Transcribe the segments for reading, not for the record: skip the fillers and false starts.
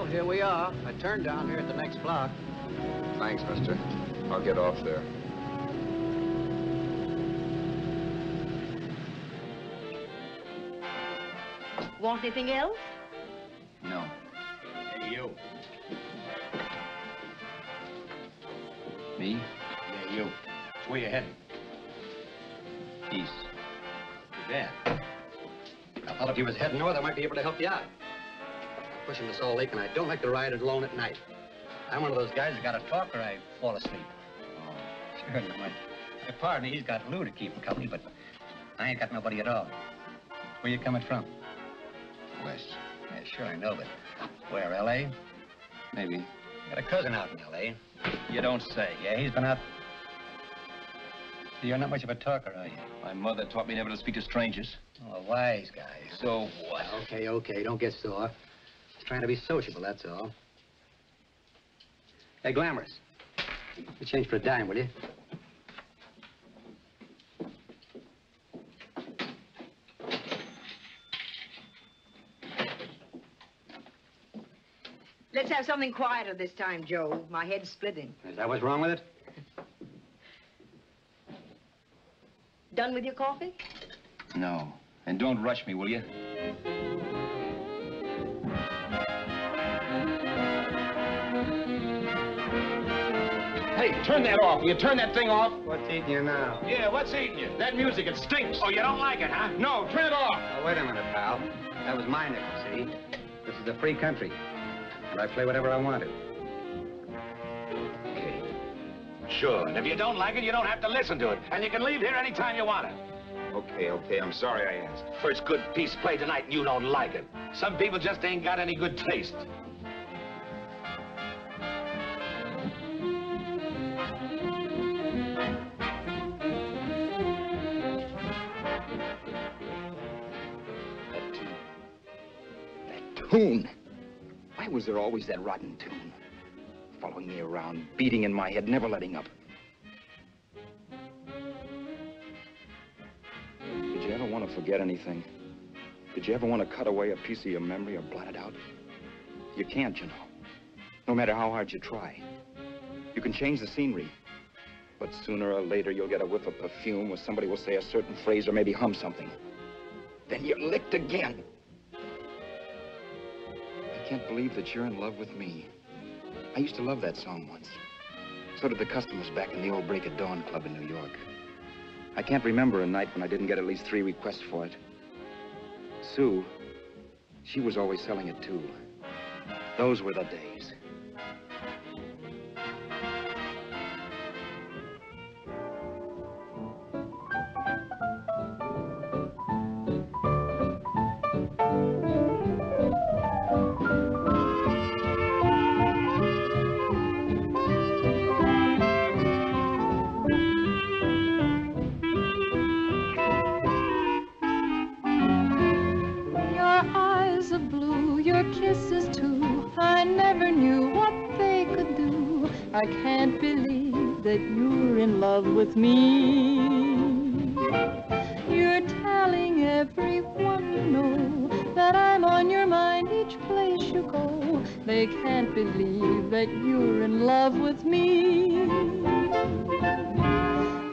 Here we are. I turned down here at the next block. Thanks, mister. I'll get off there. Want anything else? No. Hey, you. Me? Yeah, you. It's where you heading. East. Too bad. I thought if you was heading north, I might be able to help you out. I'm pushing to Salt Lake, and I don't like to ride it alone at night. I'm one of those guys that got to talk or I fall asleep. Oh, sure, my partner, he's got Lou to keep him company, but I ain't got nobody at all. Where you coming from? West. Yeah, sure, I know, but where, L.A.? Maybe. Got a cousin out in L.A. You don't say. Yeah, he's been out. You're not much of a talker, are you? My mother taught me never to speak to strangers. Oh, a wise guy. So what? Okay, don't get sore. Just trying to be sociable, that's all. Hey, Glamorous. You change for a dime, will you? Let's have something quieter this time, Joe. My head's splitting. Is that what's wrong with it? Done with your coffee? No. And don't rush me, will you? Hey, turn that off. Will you turn that thing off? What's eating you now? Yeah, what's eating you? That music, it stinks. Oh, you don't like it, huh? No, turn it off. Oh, wait a minute, pal. That was my nickel, see? This is a free country. And I play whatever I want to. Okay. Sure, and if you don't like it, you don't have to listen to it. And you can leave here anytime you want it. Okay, I'm sorry I asked. First good piece played tonight and you don't like it. Some people just ain't got any good taste. That tune. Why was there always that rotten tune? Following me around, beating in my head, never letting up. Did you ever want to forget anything? Did you ever want to cut away a piece of your memory or blot it out? You can't, you know. No matter how hard you try. You can change the scenery, but sooner or later you'll get a whiff of perfume or somebody will say a certain phrase or maybe hum something. Then you're licked again. I can't believe that you're in love with me. I used to love that song once. So did the customers back in the old Break at Dawn Club in New York. I can't remember a night when I didn't get at least 3 requests for it. Sue, she was always selling it too. Those were the days. Kisses too, I never knew I can't believe that you're in love with me. You're telling everyone you know that I'm on your mind each place you go. They can't believe that you're in love with me.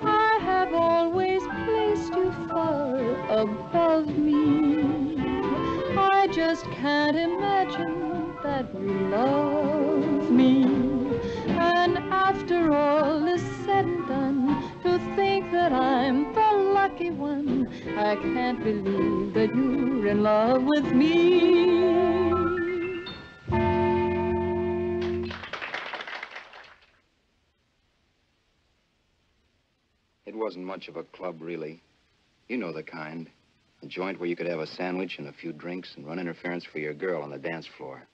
I have always placed you far above me. I just can't imagine that you love me. And after all is said and done, to think that I'm the lucky one, I can't believe that you're in love with me. It wasn't much of a club, really. You know the kind. A joint where you could have a sandwich and a few drinks and run interference for your girl on the dance floor.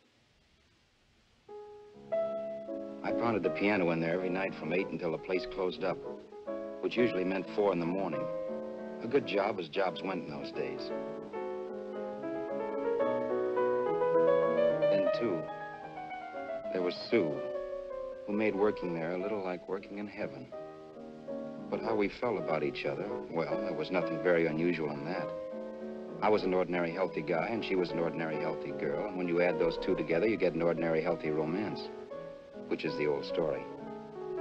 I pounded the piano in there every night from 8 until the place closed up, which usually meant 4 in the morning. A good job as jobs went in those days. Then, too, there was Sue, who made working there a little like working in heaven. But how we felt about each other, well, there was nothing very unusual in that. I was an ordinary healthy guy, and she was an ordinary healthy girl, and when you add those two together, you get an ordinary healthy romance, which is the old story.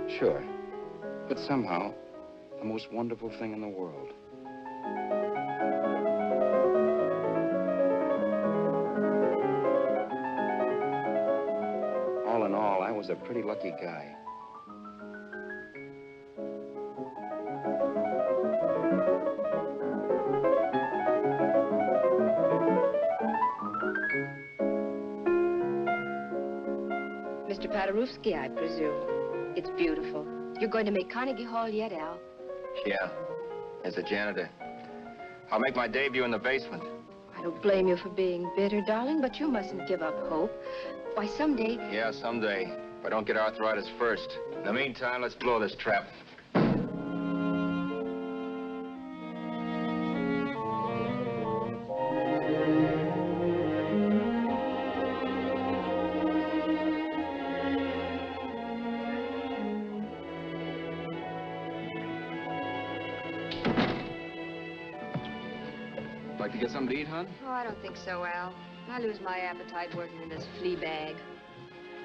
Sure, but somehow, the most wonderful thing in the world. All in all, I was a pretty lucky guy. Mr. Paderewski, I presume. It's beautiful. You're going to make Carnegie Hall yet, Al? Yeah, as a janitor. I'll make my debut in the basement. I don't blame you for being bitter, darling, but you mustn't give up hope. Why, someday... Yeah, someday. If I don't get arthritis first. In the meantime, let's blow this trap. Like to get something to eat, hon? Oh, I don't think so, Al. I lose my appetite working in this flea bag.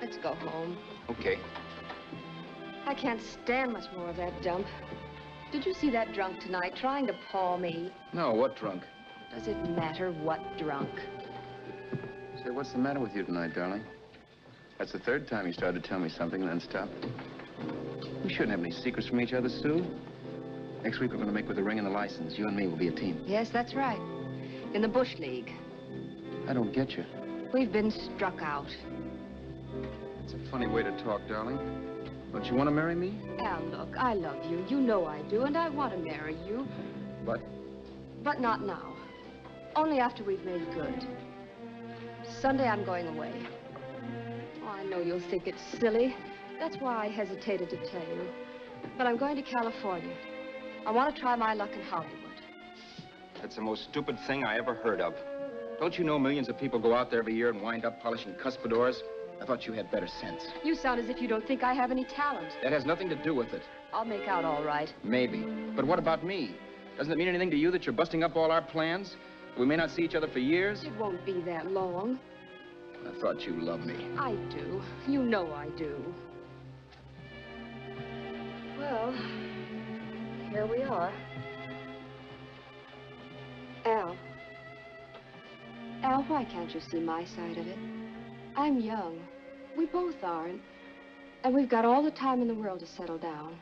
Let's go home. Okay. I can't stand much more of that dump. Did you see that drunk tonight trying to paw me? No, what drunk? Does it matter what drunk? Say, what's the matter with you tonight, darling? That's the third time you started to tell me something and then stopped. We shouldn't have any secrets from each other, Sue. Next week, we're going to make with the ring and the license. You and me will be a team. Yes, that's right. In the Bush League. I don't get you. We've been struck out. It's a funny way to talk, darling. Don't you want to marry me? Al, look, I love you. You know I do, and I want to marry you. But? But not now. Only after we've made good. Sunday, I'm going away. Oh, I know you'll think it's silly. That's why I hesitated to tell you. But I'm going to California. I want to try my luck in Hollywood. That's the most stupid thing I ever heard of. Don't you know millions of people go out there every year and wind up polishing cuspidors? I thought you had better sense. You sound as if you don't think I have any talent. That has nothing to do with it. I'll make out all right. Maybe. But what about me? Doesn't it mean anything to you that you're busting up all our plans? We may not see each other for years? It won't be that long. I thought you loved me. I do. You know I do. Well, here we are. Al. Al, why can't you see my side of it? I'm young. We both are, and we've got all the time in the world to settle down.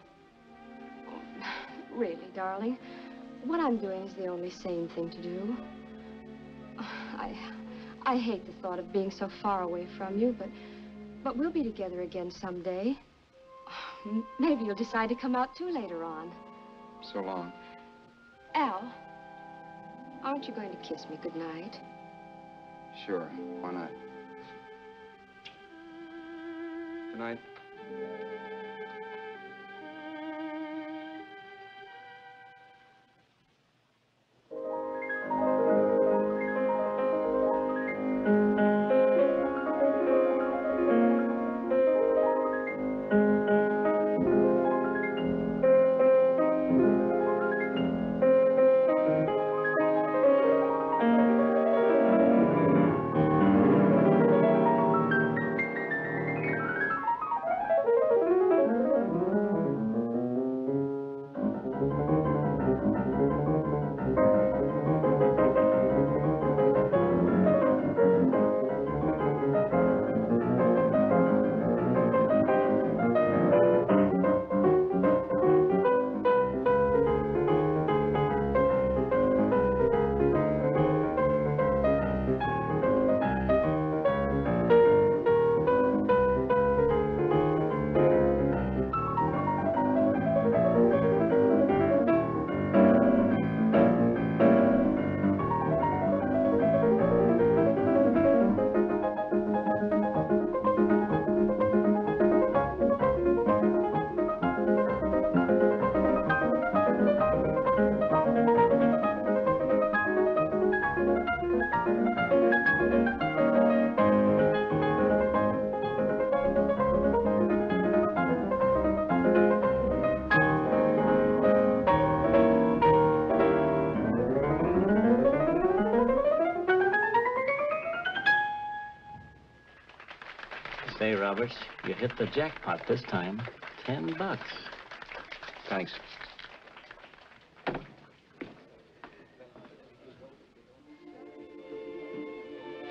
Really, darling, what I'm doing is the only sane thing to do. I hate the thought of being so far away from you, but we'll be together again someday. Maybe you'll decide to come out too later on. So long. Al, aren't you going to kiss me goodnight? Sure, why not? Good night. Roberts. You hit the jackpot this time. $10. Thanks.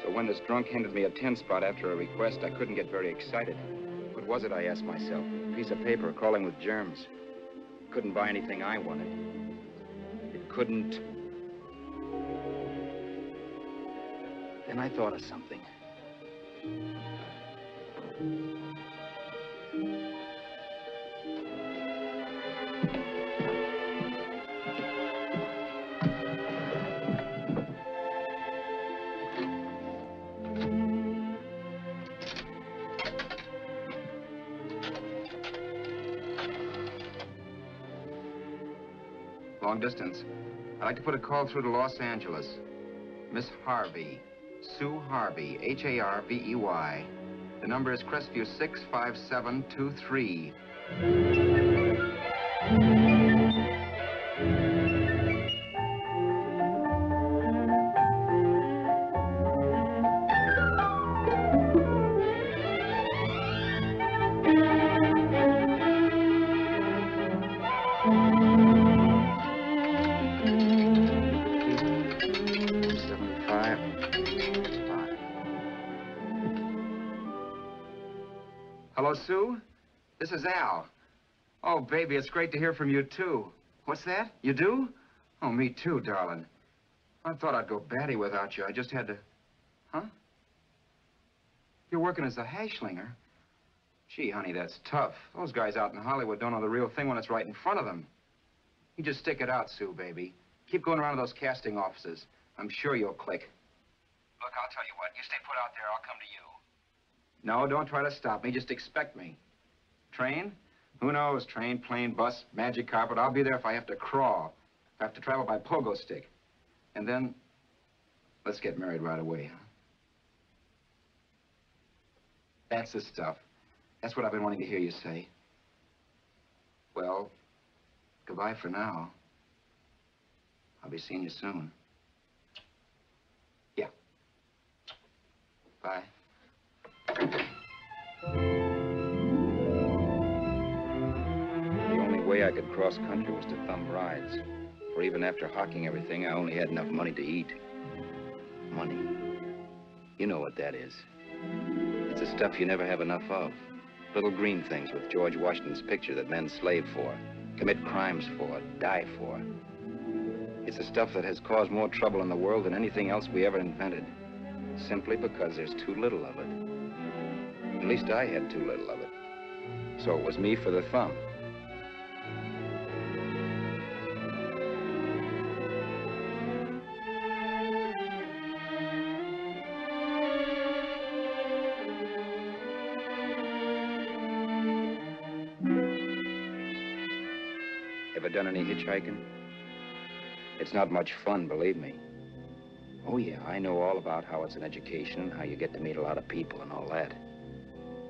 So when this drunk handed me a 10 spot after a request, I couldn't get very excited. What was it, I asked myself? A piece of paper crawling with germs. Couldn't buy anything I wanted. It couldn't... Then I thought of something. Long distance. I'd like to put a call through to Los Angeles. Miss Harvey. Sue Harvey, Harvey. The number is Crestview 65723. Hello, Sue? This is Al. Oh, baby, it's great to hear from you, too. What's that? You do? Oh, me too, darling. I thought I'd go batty without you. I just had to... Huh? You're working as a hashlinger? Gee, honey, that's tough. Those guys out in Hollywood don't know the real thing when it's right in front of them. You just stick it out, Sue, baby. Keep going around to those casting offices. I'm sure you'll click. Look, I'll tell you what. You stay put out there. I'll come to you. No, don't try to stop me. Just expect me. Train? Who knows? Train, plane, bus, magic carpet. I'll be there if I have to crawl. If I have to travel by pogo stick. And then, let's get married right away, huh? That's the stuff. That's what I've been wanting to hear you say. Well, goodbye for now. I'll be seeing you soon. Yeah. Bye. The only way I could cross country was to thumb rides. For even after hawking everything, I only had enough money to eat. Money. You know what that is. It's the stuff you never have enough of. Little green things with George Washington's picture that men slave for, commit crimes for, die for. It's the stuff that has caused more trouble in the world than anything else we ever invented. Simply because there's too little of it. At least I had too little of it. So it was me for the thumb. Ever done any hitchhiking? It's not much fun, believe me. Oh, yeah, I know all about how it's an education, how you get to meet a lot of people and all that.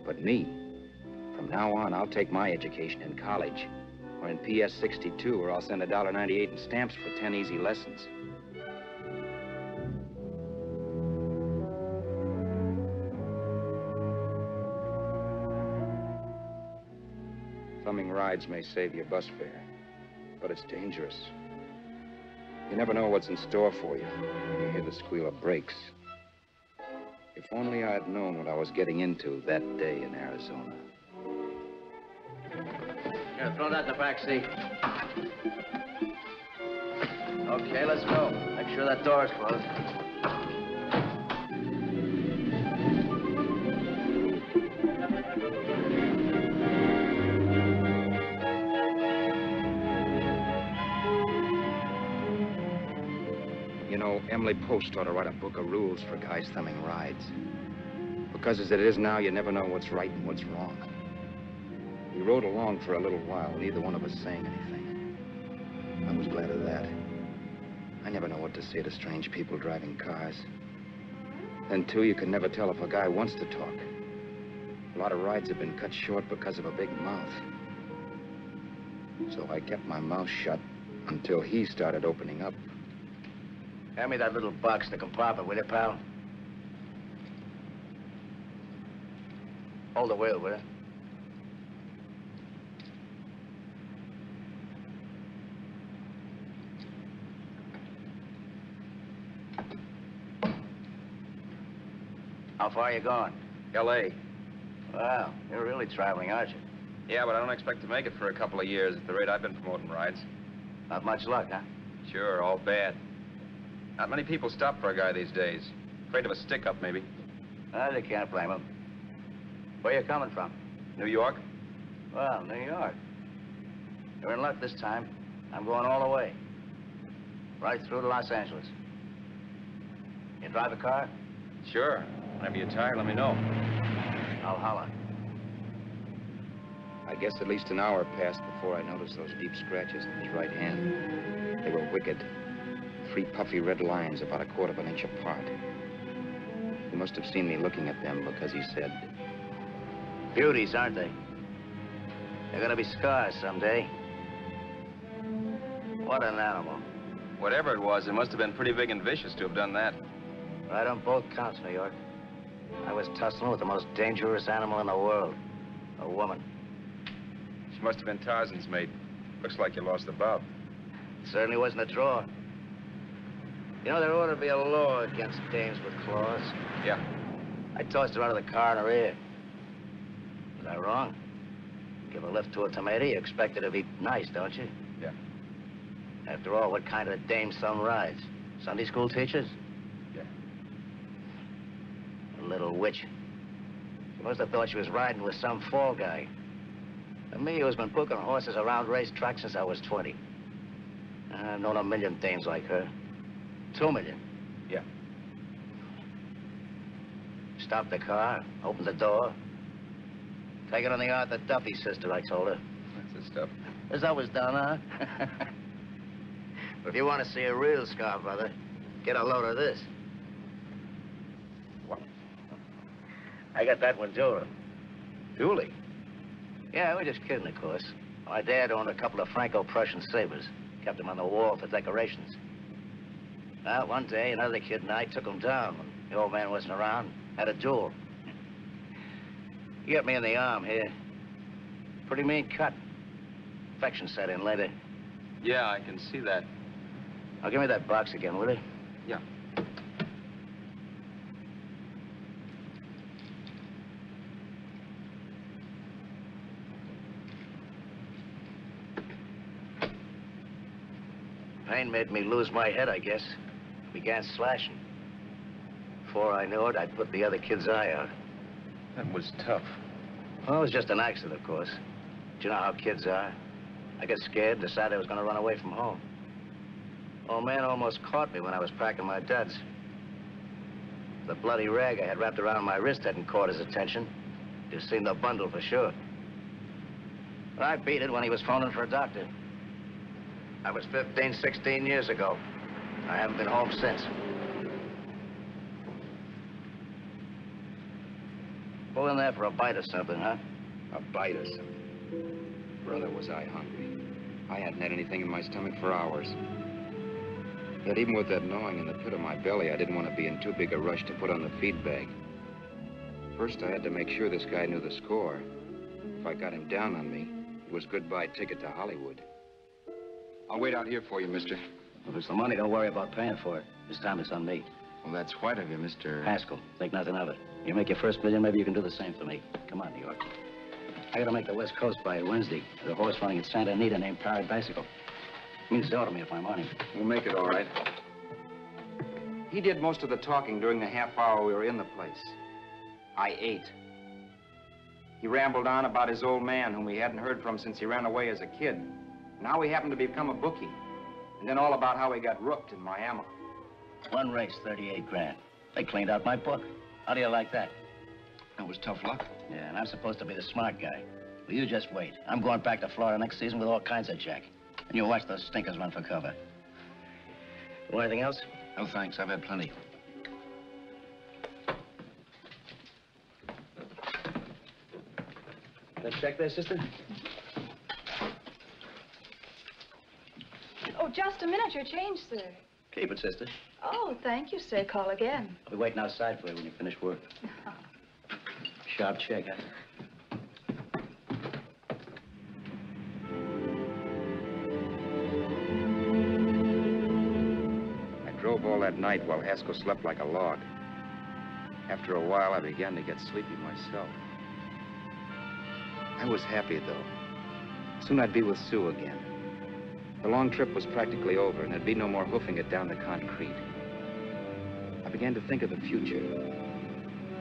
But me, from now on, I'll take my education in college, or in PS 62, or I'll send $1.98 in stamps for 10 easy lessons. Thumbing rides may save your bus fare, but it's dangerous. You never know what's in store for you. You hear the squeal of brakes. If only I had known what I was getting into that day in Arizona. Here, throw that in the back seat. Okay, let's go. Make sure that door's closed. You know, Emily Post ought to write a book of rules for guys thumbing rides. Because as it is now, you never know what's right and what's wrong. We rode along for a little while, neither one of us saying anything. I was glad of that. I never know what to say to strange people driving cars. Then, too, you can never tell if a guy wants to talk. A lot of rides have been cut short because of a big mouth. So I kept my mouth shut until he started opening up. Hand me that little box in the compartment, will you, pal? Hold the wheel, will you? How far are you going? L.A. Wow, you're really traveling, aren't you? Yeah, but I don't expect to make it for a couple of years at the rate I've been promoting rides. Not much luck, huh? Sure, all bad. Not many people stop for a guy these days. Afraid of a stick-up, maybe. They can't blame them. Where you coming from? New York? Well, New York. You're in luck this time. I'm going all the way. Right through to Los Angeles. You drive a car? Sure. Whenever you're tired, let me know. I'll holler. I guess at least an hour passed before I noticed those deep scratches in his right hand. They were wicked. 3 puffy red lines about a quarter of an inch apart. He must have seen me looking at them because he said, Beauties, aren't they? They're gonna be scars someday. What an animal. Whatever it was, it must have been pretty big and vicious to have done that. Right on both counts, New York. I was tussling with the most dangerous animal in the world. A woman. She must have been Tarzan's mate. Looks like you lost the bout. Certainly wasn't a draw. You know, there ought to be a law against dames with claws. Yeah. I tossed her out of the car in her ear. Was I wrong? Give a lift to a tomato, you expect it to be nice, don't you? Yeah. After all, what kind of dame's son rides? Sunday school teachers? Yeah. A little witch. She must have thought she was riding with some fall guy. And me, who's been booking horses around racetracks since I was 20. I've known a million dames like her. 2 million. Yeah. Stopped the car, opened the door. Take it on the Arthur Duffy sister, I told her. That's the stuff. As always done, huh? But if you want to see a real scar, brother, get a load of this. What? I got that one, Detour. Dooley? Yeah, we're just kidding, of course. My dad owned a couple of Franco-Prussian sabers. Kept them on the wall for decorations. Well, one day, another kid and I took them down when the old man wasn't around. Had a duel. He got me in the arm here. Pretty mean cut. Infection set in later. Yeah, I can see that. Now, give me that box again, will you? Yeah. Pain made me lose my head, I guess. Began slashing. Before I knew it, I'd put the other kid's eye out. That was tough. Well, it was just an accident, of course. But you know how kids are. I got scared, decided I was going to run away from home. Old man almost caught me when I was packing my duds. The bloody rag I had wrapped around my wrist hadn't caught his attention. You'd seen the bundle for sure. But I beat it when he was phoning for a doctor. That was 15, 16 years ago. I haven't been home since. Pull in there for a bite or something, huh? a bite or something. Brother, was I hungry. I hadn't had anything in my stomach for hours. Yet even with that gnawing in the pit of my belly, I didn't want to be in too big a rush to put on the feed bag. First, I had to make sure this guy knew the score. If I got him down on me, it was goodbye ticket to Hollywood. I'll wait out here for you, mister. If it's the money, don't worry about paying for it. This time it's on me. Well, that's white of you, Mr. Haskell, think nothing of it. You make your first million, maybe you can do the same for me. Come on, New York. I gotta make the West Coast by Wednesday. There's a horse running at Santa Anita named Parrot Bicycle. Means sell to me if I'm on him. We'll make it all right. He did most of the talking during the half hour we were in the place. I ate. He rambled on about his old man, whom we hadn't heard from since he ran away as a kid. Now he happened to become a bookie. And then all about how he got rooked in Miami. One race, 38 grand. They cleaned out my book. How do you like that? That was tough luck. Yeah, and I'm supposed to be the smart guy. Well, you just wait. I'm going back to Florida next season with all kinds of jack. And you'll watch those stinkers run for cover. Want anything else? No, thanks. I've had plenty. That check there, sister? Oh, just a minute. Your change, sir. Keep it, sister. Oh, thank you, sir. Call again. I'll be waiting outside for you when you finish work. Sharp check, huh? up all that night while Haskell slept like a log. After a while, I began to get sleepy myself. I was happy, though. Soon I'd be with Sue again. The long trip was practically over, and there'd be no more hoofing it down the concrete. I began to think of the future,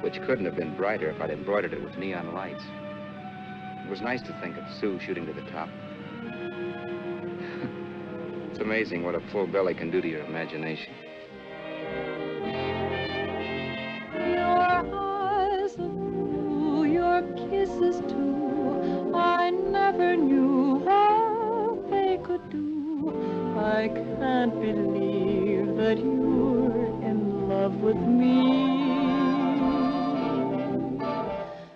which couldn't have been brighter if I'd embroidered it with neon lights. It was nice to think of Sue shooting to the top. It's amazing what a full belly can do to your imagination. Your eyes are blue, your kisses too. I never knew what they could do. I can't believe that you're in love with me.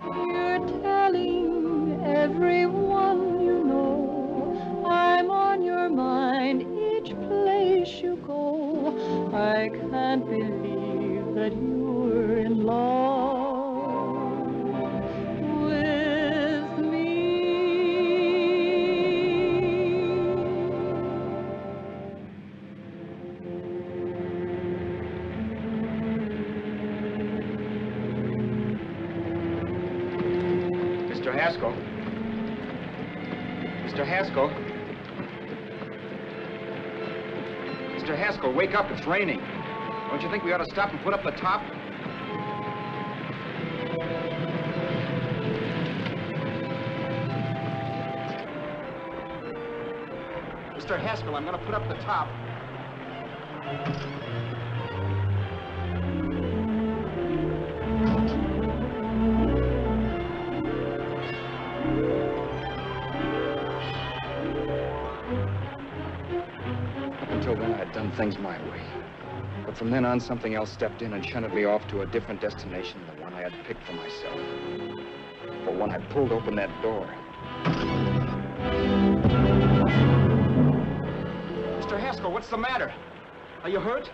You're telling everyone you know I'm on your mind each place you go. I can't believe that you're in love with me. Mr. Haskell? Mr. Haskell? Mr. Haskell, wake up. It's raining. Don't you think we ought to stop and put up the top? Mr. Haskell, I'm going to put up the top. Up until then, I had done things my way. But from then on, something else stepped in and shunted me off to a different destination than the one I had picked for myself. For when I pulled open that door. Mr. Haskell, what's the matter? Are you hurt?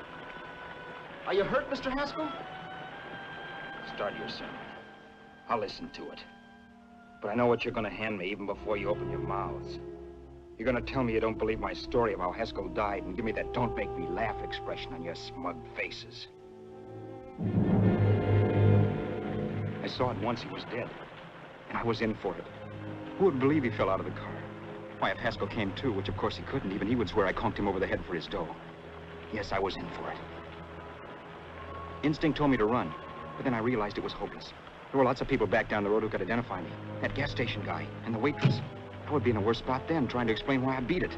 Are you hurt, Mr. Haskell? Start your sermon. I'll listen to it. But I know what you're going to hand me even before you open your mouths. You're going to tell me you don't believe my story of how Haskell died and give me that don't make me laugh expression on your smug faces. I saw at once he was dead, and I was in for it. Who would believe he fell out of the car? Why, if Haskell came too, which of course he couldn't, even he would swear I conked him over the head for his dough. Yes, I was in for it. Instinct told me to run, but then I realized it was hopeless. There were lots of people back down the road who could identify me. That gas station guy and the waitress. I would be in a worse spot then, trying to explain why I beat it.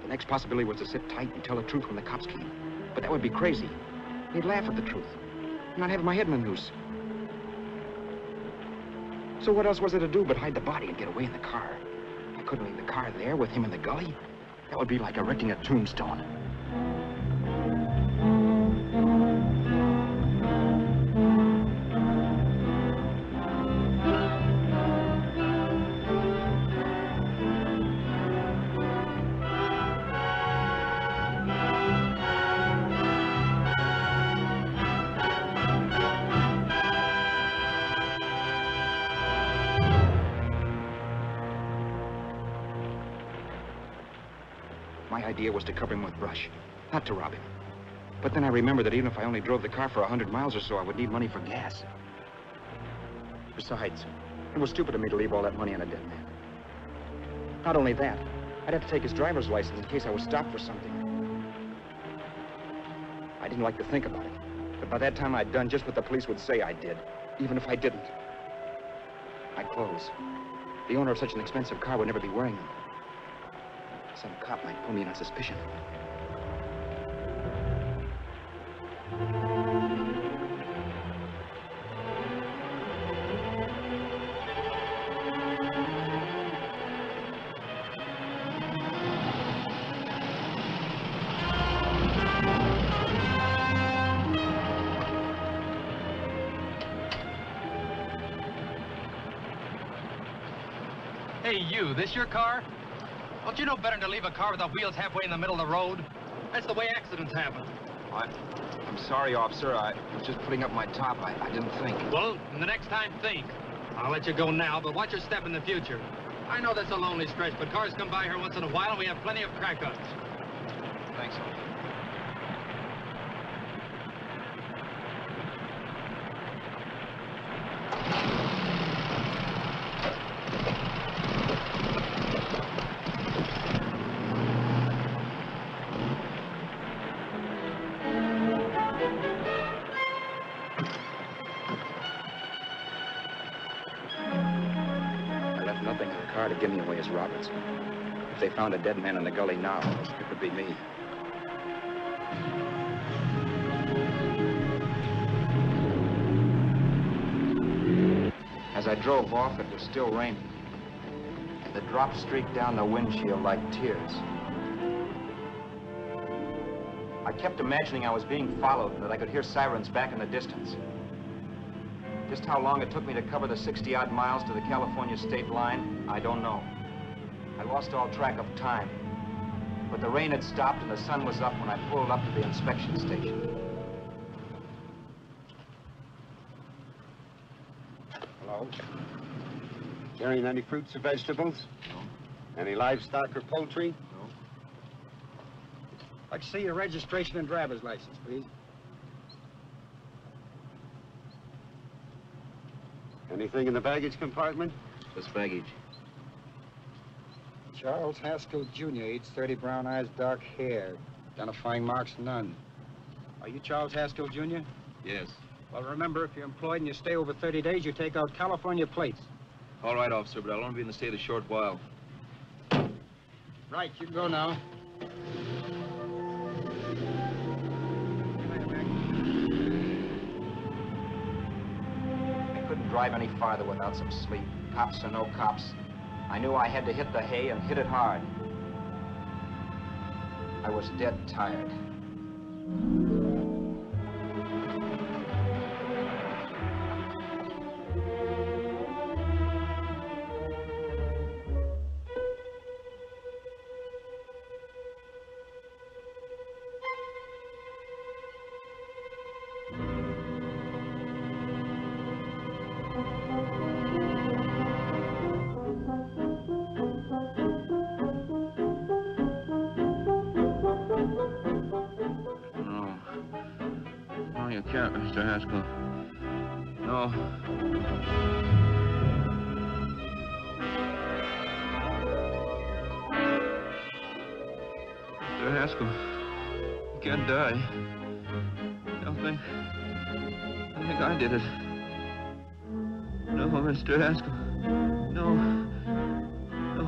The next possibility was to sit tight and tell the truth when the cops came. But that would be crazy. They'd laugh at the truth. And I'd have my head in a noose. So what else was there to do but hide the body and get away in the car? I couldn't leave the car there with him in the gully. That would be like erecting a tombstone. My idea was to cover him with brush, not to rob him. But then I remembered that even if I only drove the car for 100 miles or so, I would need money for gas. Besides, it was stupid of me to leave all that money on a dead man. Not only that, I'd have to take his driver's license in case I was stopped for something. I didn't like to think about it, but by that time I'd done just what the police would say I did, even if I didn't. My clothes. The owner of such an expensive car would never be wearing them. Some cop might pull me in on suspicion. Hey, you, this your car? Don't you know better than to leave a car with the wheels halfway in the middle of the road? That's the way accidents happen. I'm sorry, officer. I was just putting up my top. I didn't think. Well, the next time, think. I'll let you go now, but watch your step in the future. I know that's a lonely stretch, but cars come by here once in a while, and we have plenty of crack-ups. Thanks, officer. give me away as Roberts. If they found a dead man in the gully now, it would be me. As I drove off, it was still raining. The drops streaked down the windshield like tears. I kept imagining I was being followed and that I could hear sirens back in the distance. Just how long it took me to cover the 60-odd miles to the California state line, I don't know. I lost all track of time. But the rain had stopped and the sun was up when I pulled up to the inspection station. Hello? Carrying any fruits or vegetables? No. Any livestock or poultry? No. I'd see your registration and driver's license, please. Anything in the baggage compartment? Just baggage. Charles Haskell, Jr., age 30, brown eyes, dark hair. Identifying marks, none. Are you Charles Haskell, Jr.? Yes. Well, remember, if you're employed and you stay over 30 days, you take out California plates. All right, officer, but I'll only be in the state a short while. Right, you can go now. I couldn't drive any farther without some sleep. Cops or no cops, I knew I had to hit the hay and hit it hard. I was dead tired. Mr. Haskell. No. Mr. Haskell, you can't die. I think I did it. No, Mr. Haskell. No. No.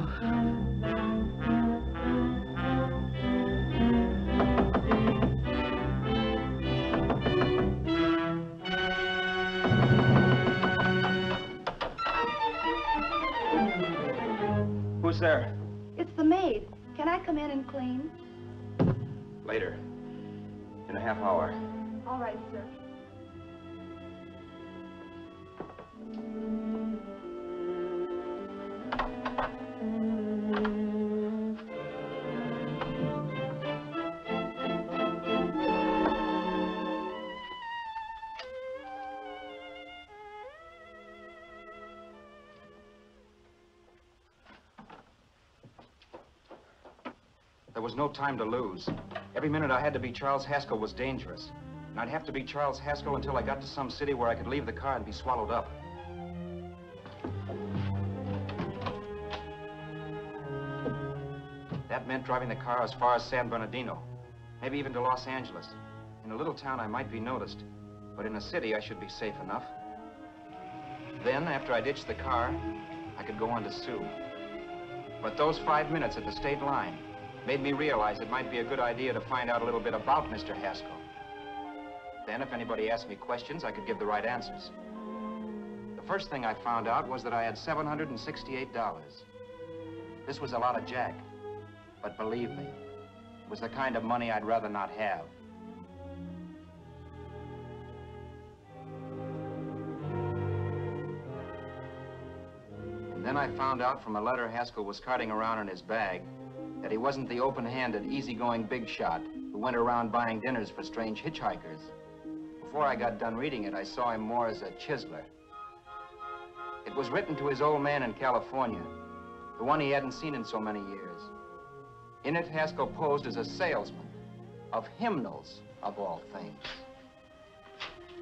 Who's there? It's the maid. Can I come in and clean? Later. In a half hour. All right, sir. There was no time to lose. Every minute I had to be Charles Haskell was dangerous. And I'd have to be Charles Haskell until I got to some city where I could leave the car and be swallowed up. That meant driving the car as far as San Bernardino, maybe even to Los Angeles. In a little town, I might be noticed, but in a city, I should be safe enough. Then, after I ditched the car, I could go on to Sue. But those 5 minutes at the state line made me realize it might be a good idea to find out a little bit about Mr. Haskell. Then, if anybody asked me questions, I could give the right answers. The first thing I found out was that I had $768. This was a lot of jack, but believe me, it was the kind of money I'd rather not have. And then I found out from a letter Haskell was carting around in his bag that he wasn't the open-handed, easygoing big shot who went around buying dinners for strange hitchhikers. Before I got done reading it, I saw him more as a chiseler. It was written to his old man in California, the one he hadn't seen in so many years. In it, Haskell posed as a salesman of hymnals, of all things.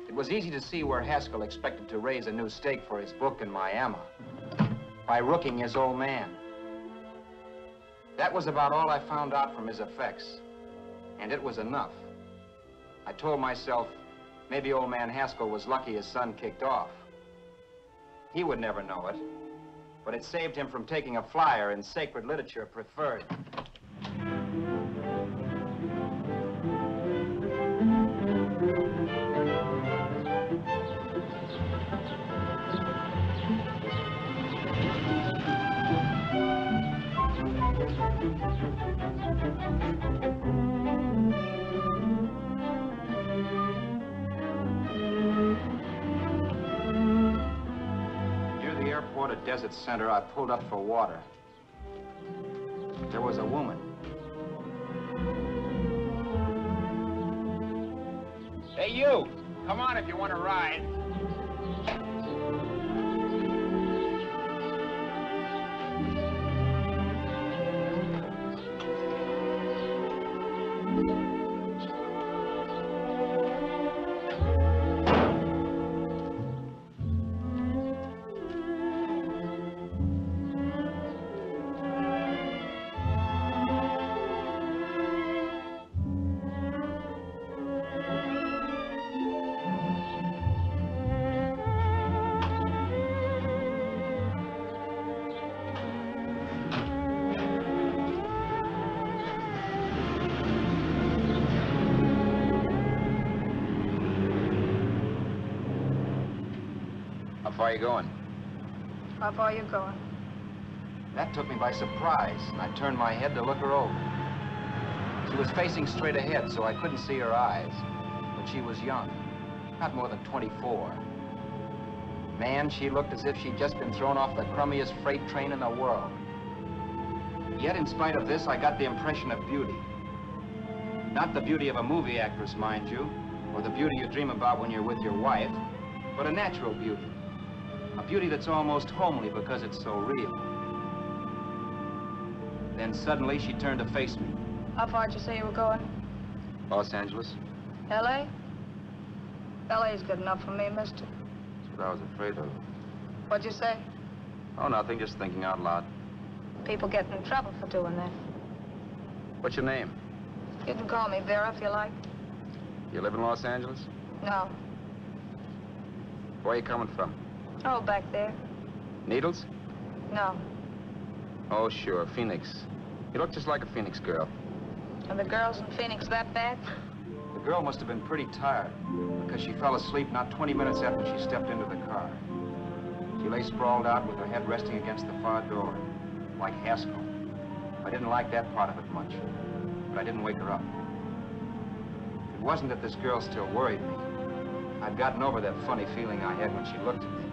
It was easy to see where Haskell expected to raise a new stake for his book in Miami by rooking his old man. That was about all I found out from his effects, and it was enough. I told myself, maybe old man Haskell was lucky his son kicked off. He would never know it. but it saved him from taking a flyer in sacred literature preferred. At Desert Center, I pulled up for water. There was a woman. Hey, you! Come on if you want to ride. How far are you going? How far are you going? That took me by surprise, and I turned my head to look her over. She was facing straight ahead, so I couldn't see her eyes. But she was young, not more than 24. Man, she looked as if she'd just been thrown off the crummiest freight train in the world. Yet, in spite of this, I got the impression of beauty. Not the beauty of a movie actress, mind you, or the beauty you dream about when you're with your wife, but a natural beauty. A beauty that's almost homely because it's so real. Then suddenly she turned to face me. How far did you say you were going? Los Angeles? L.A.? L.A.'s good enough for me, mister. That's what I was afraid of. What'd you say? Oh, nothing, just thinking out loud. People get in trouble for doing that. What's your name? You can call me Vera if you like. You live in Los Angeles? No. Where are you coming from? Oh, back there. Needles? No. Oh, sure, Phoenix. You look just like a Phoenix girl. Are the girls in Phoenix that bad? The girl must have been pretty tired, because she fell asleep not 20 minutes after she stepped into the car. She lay sprawled out with her head resting against the far door, like Haskell. I didn't like that part of it much, but I didn't wake her up. It wasn't that this girl still worried me. I'd gotten over that funny feeling I had when she looked at me,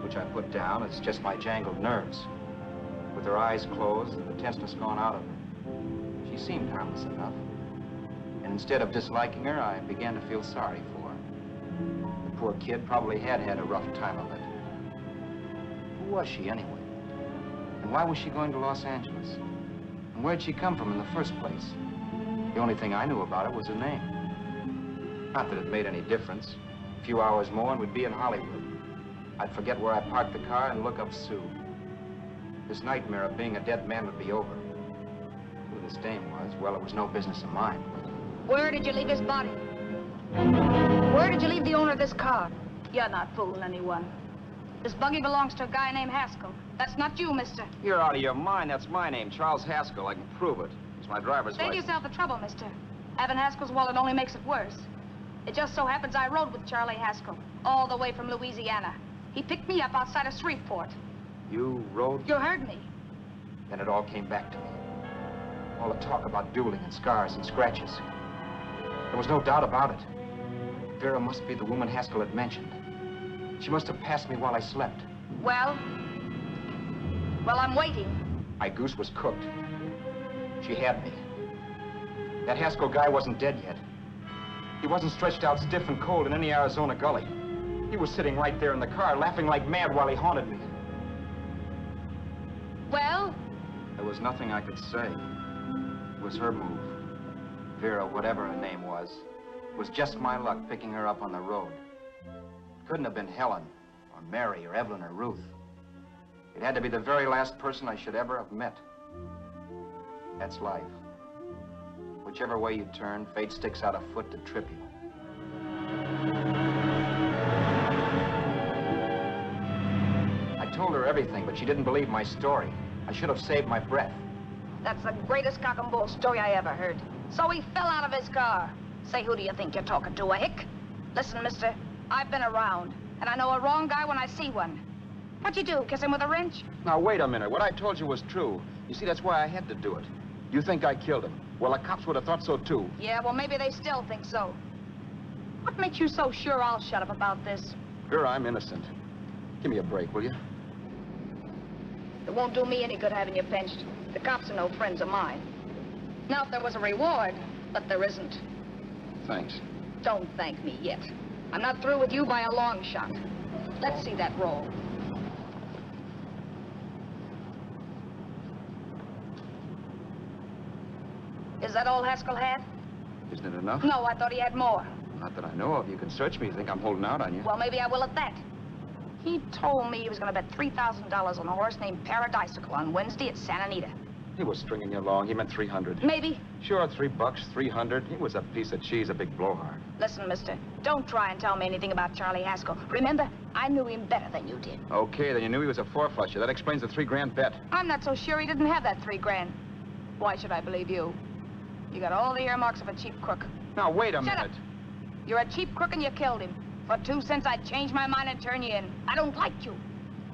which I put down as just my jangled nerves. With her eyes closed and the tenseness gone out of her, she seemed harmless enough. And instead of disliking her, I began to feel sorry for her. The poor kid probably had had a rough time of it. Who was she anyway? And why was she going to Los Angeles? And where'd she come from in the first place? The only thing I knew about her was her name. Not that it made any difference. A few hours more and we'd be in Hollywood. I'd forget where I parked the car and look up Sue. This nightmare of being a dead man would be over. Who this dame was, well, it was no business of mine. Where did you leave his body? Where did you leave the owner of this car? You're not fooling anyone. This buggy belongs to a guy named Haskell. That's not you, mister. You're out of your mind. That's my name, Charles Haskell. I can prove it. It's my driver's Save license. yourself the trouble, mister. Having Haskell's wallet only makes it worse. It just so happens I rode with Charlie Haskell, all the way from Louisiana. He picked me up outside of Shreveport. You rode? You heard me. Then it all came back to me. All the talk about dueling and scars and scratches. There was no doubt about it. Vera must be the woman Haskell had mentioned. She must have passed me while I slept. Well, I'm waiting. My goose was cooked. She had me. That Haskell guy wasn't dead yet. He wasn't stretched out stiff and cold in any Arizona gully. He was sitting right there in the car, laughing like mad while he haunted me. Well? There was nothing I could say. It was her move. Vera, whatever her name was just my luck picking her up on the road. It couldn't have been Helen, or Mary, or Evelyn, or Ruth. It had to be the very last person I should ever have met. That's life. Whichever way you turn, fate sticks out a foot to trip you. I told her her everything, but she didn't believe my story. I should have saved my breath. That's the greatest cock and bull story I ever heard. So he fell out of his car. Say, who do you think you're talking to, a hick? Listen, mister, I've been around, and I know a wrong guy when I see one. What'd you do, kiss him with a wrench? Now, wait a minute. What I told you was true. You see, that's why I had to do it. You think I killed him. Well, the cops would have thought so, too. Yeah, well, maybe they still think so. What makes you so sure I'll shut up about this? Vera, I'm innocent. Give me a break, will you? It won't do me any good having you pinched. The cops are no friends of mine. Now, if there was a reward, but there isn't. Thanks. Don't thank me yet. I'm not through with you by a long shot. Let's see that roll. Is that all Haskell had? Isn't it enough? No, I thought he had more. Not that I know of. You can search me. You think I'm holding out on you? Well, maybe I will at that. He told me he was going to bet $3,000 on a horse named Paradisical on Wednesday at Santa Anita. He was stringing you along. He meant 300. Maybe. Sure, $3, 300. He was a piece of cheese, a big blowhard. Listen, mister, don't try and tell me anything about Charlie Haskell. Remember, I knew him better than you did. Okay, then you knew he was a four-flusher. That explains the $3 bet. I'm not so sure he didn't have that $3,000. Why should I believe you? You got all the earmarks of a cheap crook. Now, wait a Shut minute. up. You're a cheap crook and you killed him. For 2 cents, I'd change my mind and turn you in. I don't like you.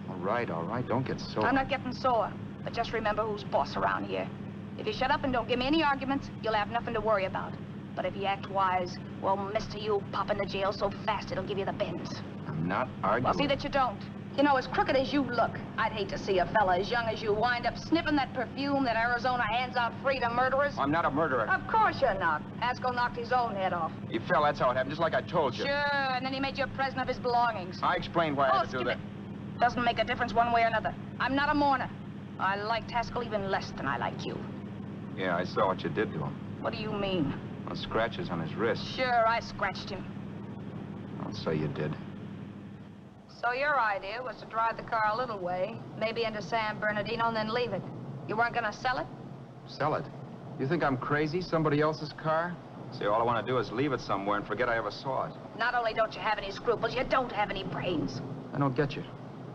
All right. Don't get sore. I'm not getting sore, but just remember who's boss around here. If you shut up and don't give me any arguments, you'll have nothing to worry about. But if you act wise, well, mister, you'll pop into jail so fast it'll give you the bends. I'm not arguing. Well, see that you don't. You know, as crooked as you look, I'd hate to see a fella as young as you wind up sniffing that perfume that Arizona hands out free to murderers. I'm not a murderer. Of course you're not. Haskell knocked his own head off. He fell, that's how it happened, just like I told you. Sure, and then he made you a present of his belongings. I explained why I had to do skip that. it. Doesn't make a difference one way or another. I'm not a mourner. I liked Haskell even less than I like you. Yeah, I saw what you did to him. What do you mean? Well, scratches on his wrist. Sure, I scratched him. I'll say you did. So your idea was to drive the car a little way, maybe into San Bernardino, and then leave it. You weren't gonna sell it? Sell it? You think I'm crazy? Somebody else's car? See, all I want to do is leave it somewhere and forget I ever saw it. Not only don't you have any scruples, you don't have any brains. I don't get you.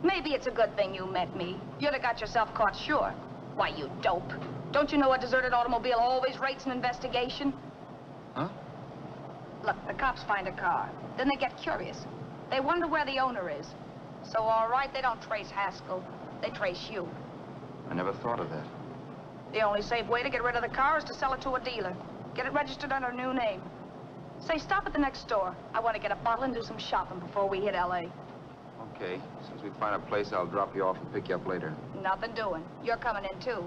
Maybe it's a good thing you met me. You'd have got yourself caught, sure. Why, you dope. Don't you know a deserted automobile always rates an investigation? Huh? Look, the cops find a car. Then they get curious. They wonder where the owner is. So, all right, they don't trace Haskell. They trace you. I never thought of that. The only safe way to get rid of the car is to sell it to a dealer. Get it registered under a new name. Say, stop at the next store. I want to get a bottle and do some shopping before we hit L.A. Okay. As soon as we find a place, I'll drop you off and pick you up later. Nothing doing. You're coming in, too.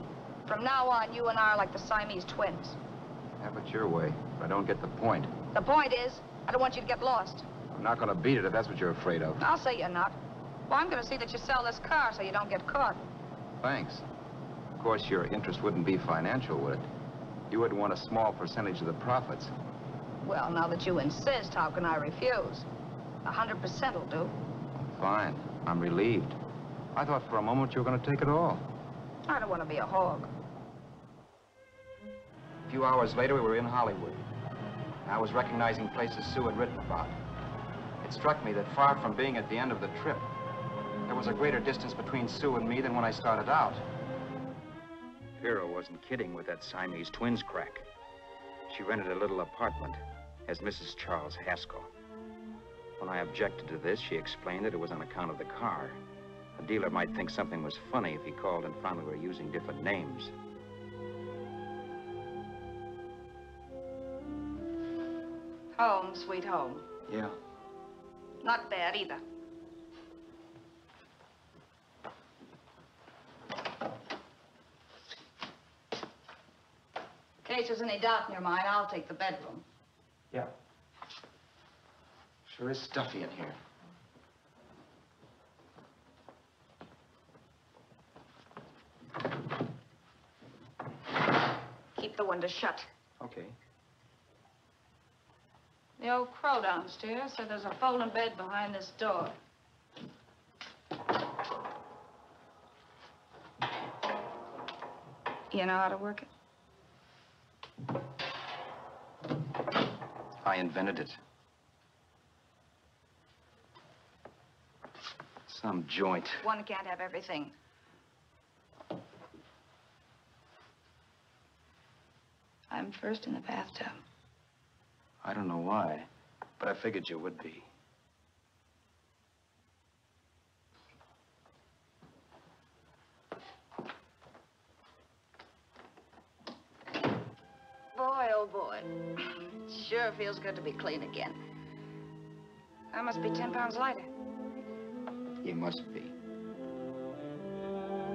From now on, you and I are like the Siamese twins. Have it your way, but I don't get the point. The point is, I don't want you to get lost. I'm not going to beat it if that's what you're afraid of. I'll say you're not. Well, I'm going to see that you sell this car so you don't get caught. Thanks. Of course, your interest wouldn't be financial, would it? You would want a small percentage of the profits. Well, now that you insist, how can I refuse? 100% will do. Fine. I'm relieved. I thought for a moment you were going to take it all. I don't want to be a hog. A few hours later, we were in Hollywood. I was recognizing places Sue had written about. It struck me that far from being at the end of the trip, there was a greater distance between Sue and me than when I started out. Vera wasn't kidding with that Siamese twins crack. She rented a little apartment as Mrs. Charles Haskell. When I objected to this, she explained that it was on account of the car. A dealer might think something was funny if he called and found we were using different names. Home, sweet home. Yeah. Not bad either. In case there's any doubt in your mind, I'll take the bedroom. Yeah. Sure is stuffy in here. Keep the window shut. Okay. The old crow downstairs said there's a folding bed behind this door. You know how to work it? I invented it. Some joint. One can't have everything. I'm first in the bathtub. I don't know why, but I figured you would be. Boy, oh boy. Sure feels good to be clean again. I must be 10 pounds lighter. You must be.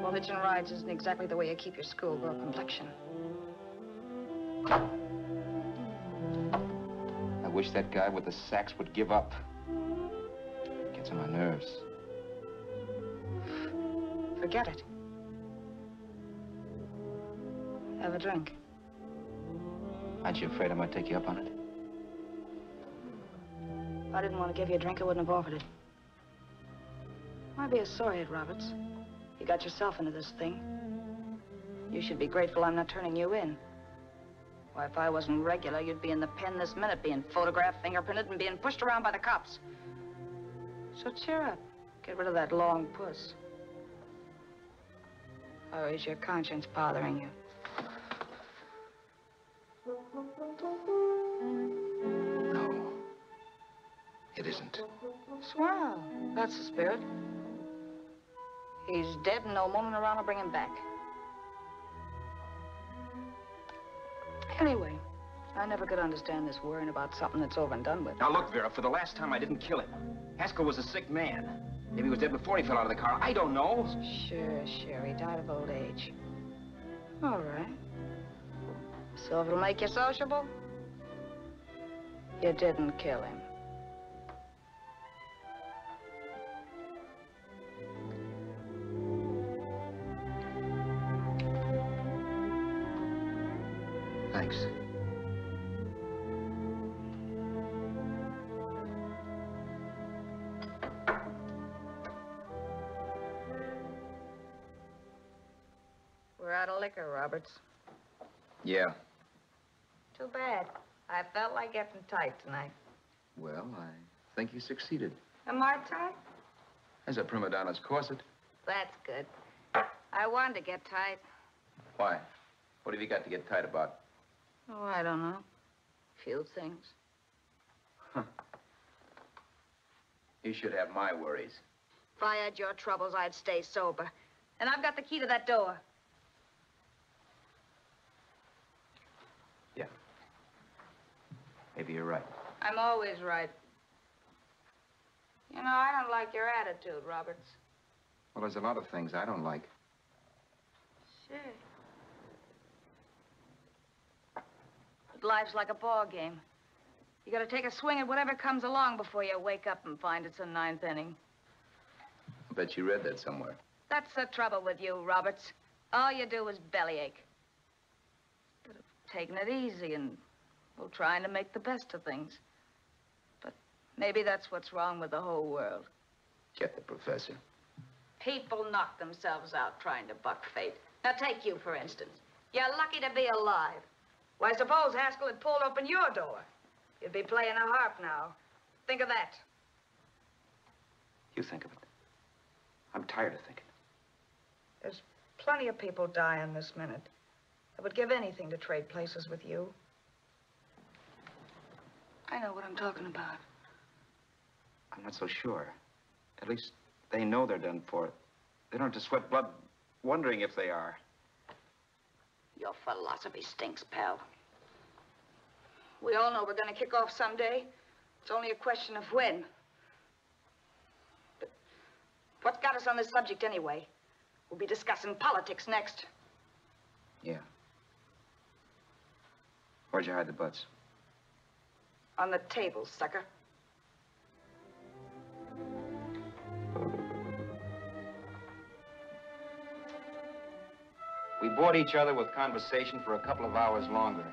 Well, hitching rides isn't exactly the way you keep your schoolgirl complexion. I wish that guy with the sacks would give up. Gets on my nerves. Forget it. Have a drink. Aren't you afraid I might take you up on it? If I didn't want to give you a drink, I wouldn't have offered it. Why be a sorehead, Roberts? You got yourself into this thing. You should be grateful I'm not turning you in. Why, if I wasn't regular, you'd be in the pen this minute, being photographed, fingerprinted, and being pushed around by the cops. So cheer up. Get rid of that long puss. Or is your conscience bothering you? No. It isn't. Swell. That's the spirit. He's dead and no moaning around will bring him back. Anyway, I never could understand this worrying about something that's over and done with. Now look, Vera, for the last time I didn't kill him. Haskell was a sick man. Maybe he was dead before he fell out of the car. I don't know. Sure. He died of old age. All right. So if it'll make you sociable, you didn't kill him. Thanks. We're out of liquor, Roberts. Yeah. Too bad. I felt like getting tight tonight. Well, I think you succeeded. Am I tight? As a prima donna's corset. That's good. I wanted to get tight. Why? What have you got to get tight about? Oh, I don't know. Few things. Huh. You should have my worries. If I had your troubles, I'd stay sober. And I've got the key to that door. Yeah. Maybe you're right. I'm always right. You know, I don't like your attitude, Roberts. Well, there's a lot of things I don't like. Sure. But life's like a ball game. You gotta take a swing at whatever comes along before you wake up and find it's a ninth inning. I bet you read that somewhere. That's the trouble with you, Roberts. All you do is bellyache. Instead of taking it easy and, well, trying to make the best of things. But maybe that's what's wrong with the whole world. Get the professor. People knock themselves out trying to buck fate. Now, take you, for instance. You're lucky to be alive. Why, suppose Haskell had pulled open your door. You'd be playing a harp now. Think of that. You think of it. I'm tired of thinking. There's plenty of people dying this minute. I would give anything to trade places with you. I know what I'm talking about. I'm not so sure. At least they know they're done for. They don't have to sweat blood wondering if they are. Your philosophy stinks, pal. We all know we're going to kick off someday. It's only a question of when. But what's got us on this subject anyway? We'll be discussing politics next. Yeah. Where'd you hide the butts? On the table, sucker. We bored each other with conversation for a couple of hours longer.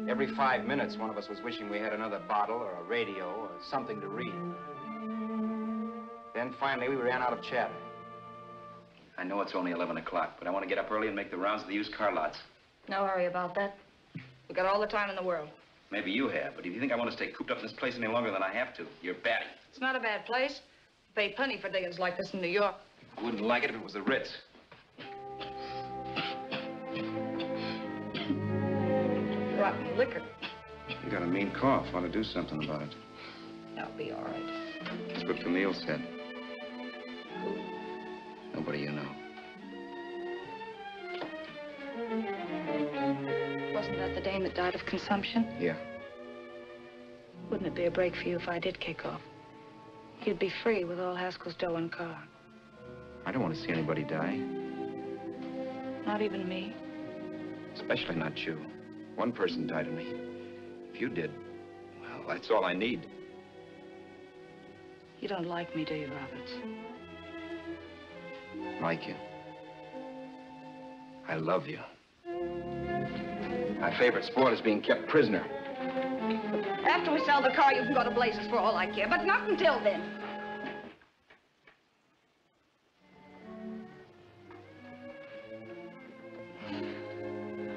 Every 5 minutes, one of us was wishing we had another bottle or a radio or something to read. Then finally, we ran out of chatter. I know it's only 11 o'clock, but I want to get up early and make the rounds of the used car lots. No hurry about that. We've got all the time in the world. Maybe you have, but if you think I want to stay cooped up in this place any longer than I have to, you're batty. It's not a bad place. Pay plenty for diggings like this in New York. I wouldn't like it if it was the Ritz. Rotten liquor. You got a mean cough. Want to do something about it. That'll be all right. That's what Camille said. Who? Nobody you know. Wasn't that the dame that died of consumption? Yeah. Wouldn't it be a break for you if I did kick off? You'd be free with all Haskell's dough and car. I don't want to see anybody die. Not even me. Especially not you. One person died of me. If you did, well, that's all I need. You don't like me, do you, Roberts? Like you. I love you. My favorite sport is being kept prisoner. After we sell the car, you can go to blazes for all I care, but not until then.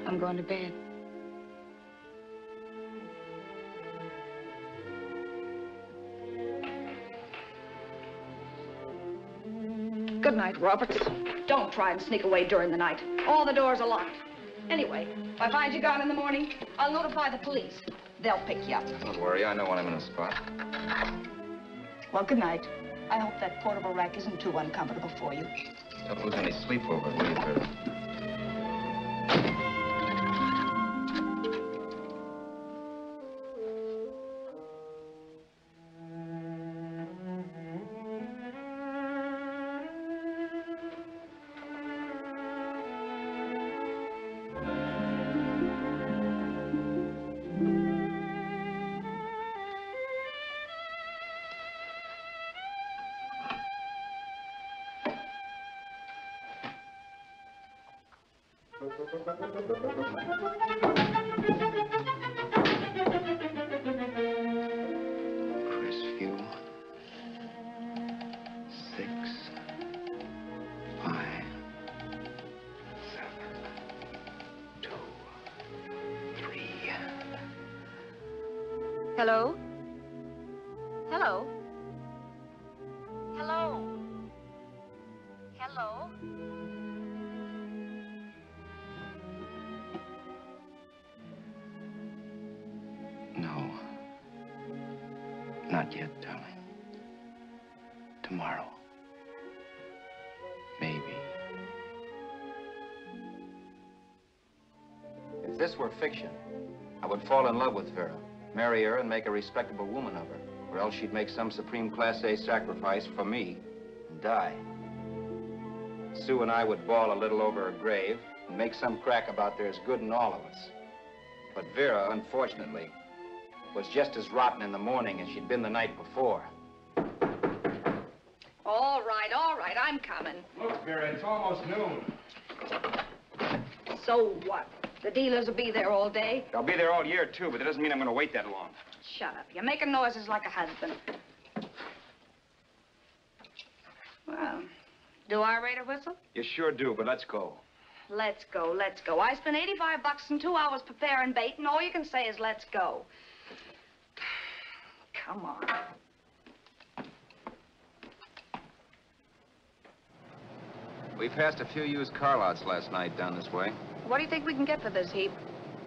I'm going to bed. Good night, Roberts. Don't try and sneak away during the night. All the doors are locked. Anyway, if I find you gone in the morning, I'll notify the police. They'll pick you up. Don't worry, I know when I'm in a spot. Well, good night. I hope that portable rack isn't too uncomfortable for you. Don't lose any sleep over it, will you, Vera? Crestview. 6, 5, 7, 2, 3. Hello? Hello? Hello? Hello? No. Not yet, darling. Tomorrow. Maybe. If this were fiction, I would fall in love with Vera, marry her, and make a respectable woman of her. Or else she'd make some supreme Class A sacrifice for me and die. Sue and I would bawl a little over her grave and make some crack about there's good in all of us. But Vera, unfortunately, was just as rotten in the morning as she'd been the night before. All right, I'm coming. Look, Vera, it's almost noon. So what? The dealers will be there all day? I'll be there all year, too, but that doesn't mean I'm going to wait that long. Shut up. You're making noises like a husband. Well, do I rate a whistle? You sure do, but let's go. Let's go, let's go. I spent $85 and 2 hours preparing bait, and all you can say is let's go. Come on. We passed a few used car lots last night down this way. What do you think we can get for this heap?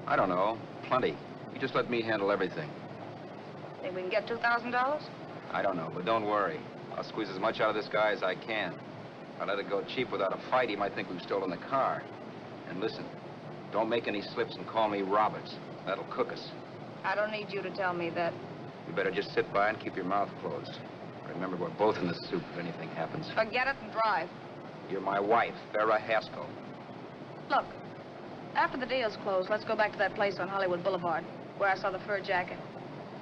I don't know. Plenty. You just let me handle everything. Think we can get $2,000? I don't know, but don't worry. I'll squeeze as much out of this guy as I can. If I let it go cheap without a fight, he might think we've stolen the car. And listen, don't make any slips and call me Roberts. That'll cook us. I don't need you to tell me that. You better just sit by and keep your mouth closed. Remember, we're both in the soup if anything happens. Forget it and drive. You're my wife, Vera Haskell. Look, after the deal's closed, let's go back to that place on Hollywood Boulevard where I saw the fur jacket.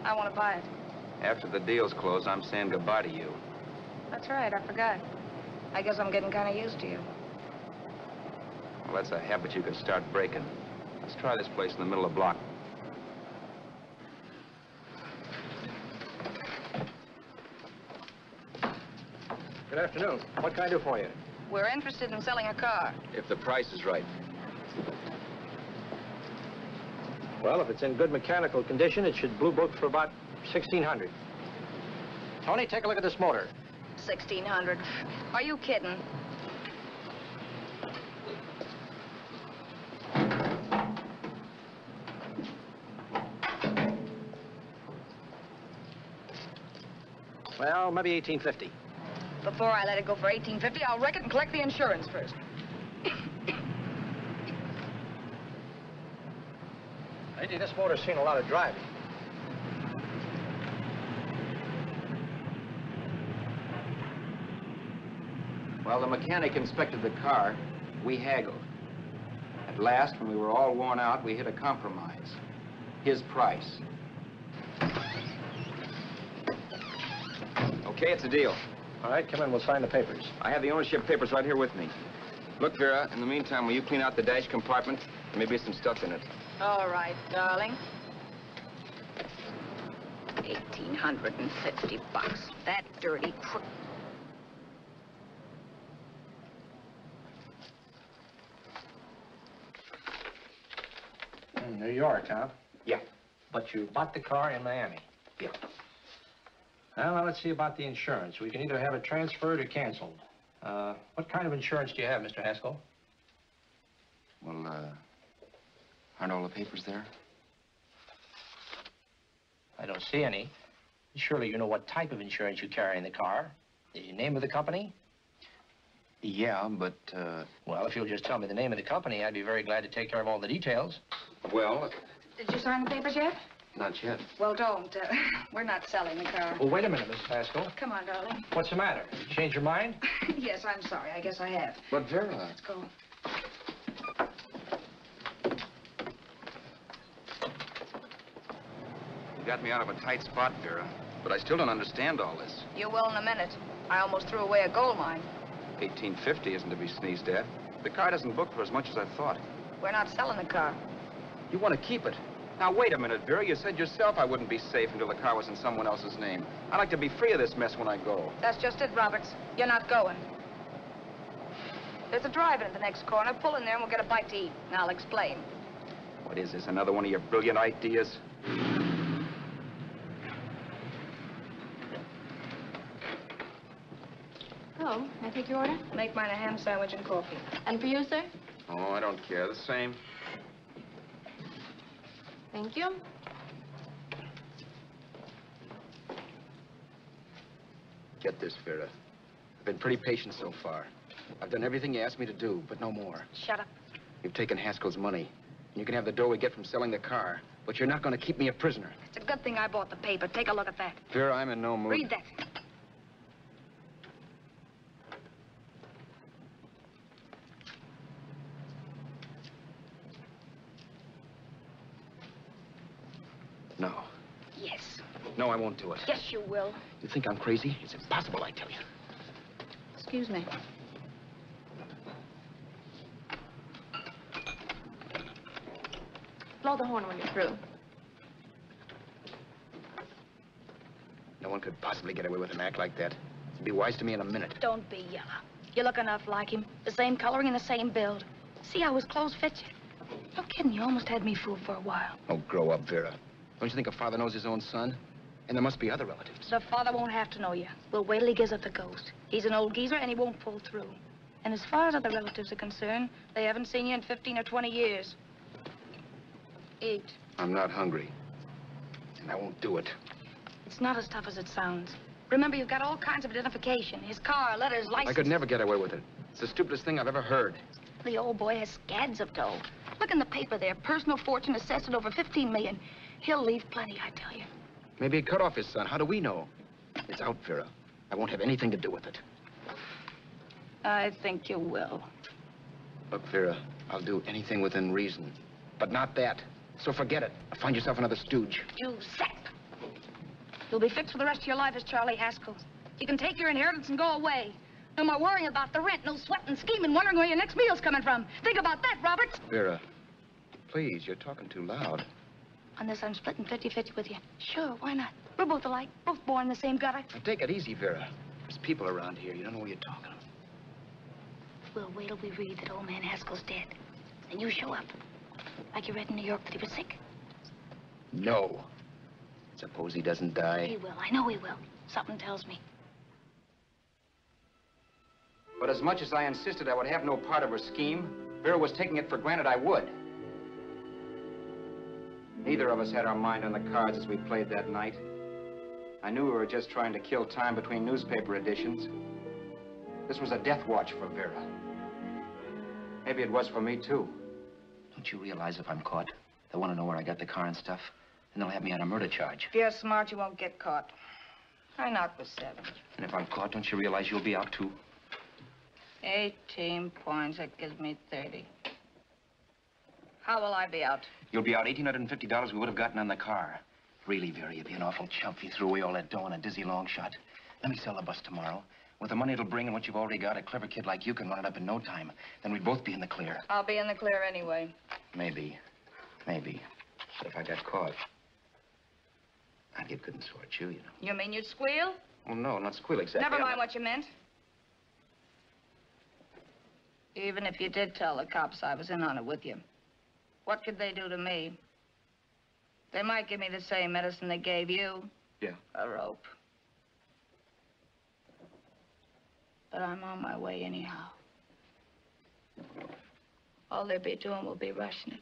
I want to buy it. After the deal's closed, I'm saying goodbye to you. That's right, I forgot. I guess I'm getting kind of used to you. Well, that's a habit you could start breaking. Let's try this place in the middle of the block. Good afternoon. What can I do for you? We're interested in selling a car. If the price is right. Well, if it's in good mechanical condition, it should blue book for about $1,600. Tony, take a look at this motor. $1,600. Are you kidding? Well, maybe $1,850. Before I let it go for $1,850, I'll wreck it and collect the insurance first. Lady, this motor's seen a lot of driving. Well, the mechanic inspected the car. We haggled. At last, when we were all worn out, we hit a compromise. His price. Okay, it's a deal. All right, come in. We'll sign the papers. I have the ownership papers right here with me. Look, Vera, in the meantime, will you clean out the dash compartment? There may be some stuff in it. All right, darling. 1,850 bucks. That dirty crook. New York, huh? Yeah. But you bought the car in Miami. Yeah. Well, now let's see about the insurance. We can either have it transferred or canceled. What kind of insurance do you have, Mr. Haskell? Well, aren't all the papers there? I don't see any. Surely you know what type of insurance you carry in the car. The name of the company? Yeah, but, Well, if you'll just tell me the name of the company, I'd be very glad to take care of all the details. well, Did you sign the papers yet? not yet. Well, don't. We're not selling the car. Well, wait a minute, Miss Haskell. Come on, darling. What's the matter? You changed your mind? Yes, I'm sorry. I guess I have. But, Vera... Let's go. You got me out of a tight spot, Vera. But I still don't understand all this. You will in a minute. I almost threw away a gold mine. 1850 isn't to be sneezed at. The car doesn't book for as much as I thought. We're not selling the car. You want to keep it. Now, wait a minute, Vera. You said yourself I wouldn't be safe until the car was in someone else's name. I'd like to be free of this mess when I go. That's just it, Roberts. You're not going. There's a drive-in at the next corner. Pull in there and we'll get a bite to eat. And I'll explain. What is this, another one of your brilliant ideas? Oh, may I take your order? Make mine a ham sandwich and coffee. And for you, sir? Oh, I don't care. The same. Thank you. Get this, Vera. I've been pretty patient so far. I've done everything you asked me to do, but no more. Shut up. You've taken Haskell's money. And you can have the dough we get from selling the car. But you're not going to keep me a prisoner. It's a good thing I bought the paper. Take a look at that. Vera, I'm in no mood. Read that. No. Yes. No, I won't do it. Yes, you will. You think I'm crazy? It's impossible, I tell you. Excuse me. Blow the horn when you're through. No one could possibly get away with an act like that. It'd be wise to me in a minute. Don't be yellow. You look enough like him. The same coloring and the same build. See how his clothes fit you? No kidding, you almost had me fooled for a while. Oh, grow up, Vera. Don't you think a father knows his own son? And there must be other relatives. The father won't have to know you. We'll wait till he gives up the ghost. He's an old geezer and he won't pull through. And as far as other relatives are concerned, they haven't seen you in 15 or 20 years. Eat. I'm not hungry. And I won't do it. It's not as tough as it sounds. Remember, you've got all kinds of identification. His car, letters, license. I could never get away with it. It's the stupidest thing I've ever heard. The old boy has scads of dough. Look in the paper there. Personal fortune assessed at over 15 million. He'll leave plenty, I tell you. Maybe he cut off his son. How do we know? It's out, Vera. I won't have anything to do with it. I think you will. Look, Vera, I'll do anything within reason. But not that. So forget it. Find yourself another stooge. You sap. You'll be fixed for the rest of your life as Charlie Haskell. You can take your inheritance and go away. No more worrying about the rent, no sweating, scheming, wondering where your next meal's coming from. Think about that, Roberts. Vera, please, you're talking too loud. On this, I'm splitting 50-50 with you. Sure, why not? We're both alike, both born in the same gutter. Now, take it easy, Vera. There's people around here. You don't know what you're talking about. We'll wait till we read that old man Haskell's dead. And you show up. Like you read in New York that he was sick. No. Suppose he doesn't die. He will. I know he will. Something tells me. But as much as I insisted I would have no part of her scheme, Vera was taking it for granted I would. Neither of us had our mind on the cards as we played that night. I knew we were just trying to kill time between newspaper editions. This was a death watch for Vera. Maybe it was for me, too. Don't you realize if I'm caught, they'll want to know where I got the car and stuff, and they'll have me on a murder charge. If you're smart, you won't get caught. I knocked with 7. And if I'm caught, don't you realize you'll be out, too? 18 points, that gives me 30. How will I be out? You'll be out $1,850 we would have gotten on the car. Really, Vera, you'd be an awful chump if you threw away all that dough on a dizzy long shot. Let me sell the bus tomorrow. With the money it'll bring and what you've already got, a clever kid like you can run it up in no time. Then we'd both be in the clear. I'll be in the clear anyway. Maybe. Maybe. But if I got caught, I'd get good and sort you, you know. You mean you'd squeal? Well, no, not squeal exactly. Never mind what you meant. Even if you did tell the cops I was in on it with you, what could they do to me? They might give me the same medicine they gave you. Yeah. A rope. But I'm on my way anyhow. All they'll be doing will be rushing it.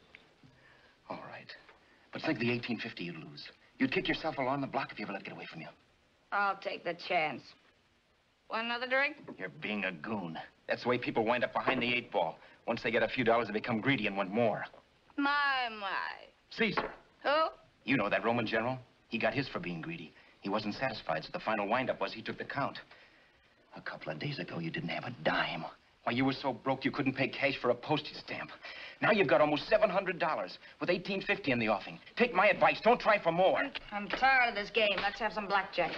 All right. But think of the $1,850 you'd lose. You'd kick yourself along the block if you ever let it get away from you. I'll take the chance. Want another drink? You're being a goon. That's the way people wind up behind the 8 ball. Once they get a few dollars, they become greedy and want more. My. Caesar. Who? You know that Roman general? He got his for being greedy. He wasn't satisfied, so the final wind-up was he took the count. A couple of days ago, you didn't have a dime. Why, you were so broke you couldn't pay cash for a postage stamp. Now you've got almost $700 with $1,850 in the offing. Take my advice. Don't try for more. I'm tired of this game. Let's have some blackjack.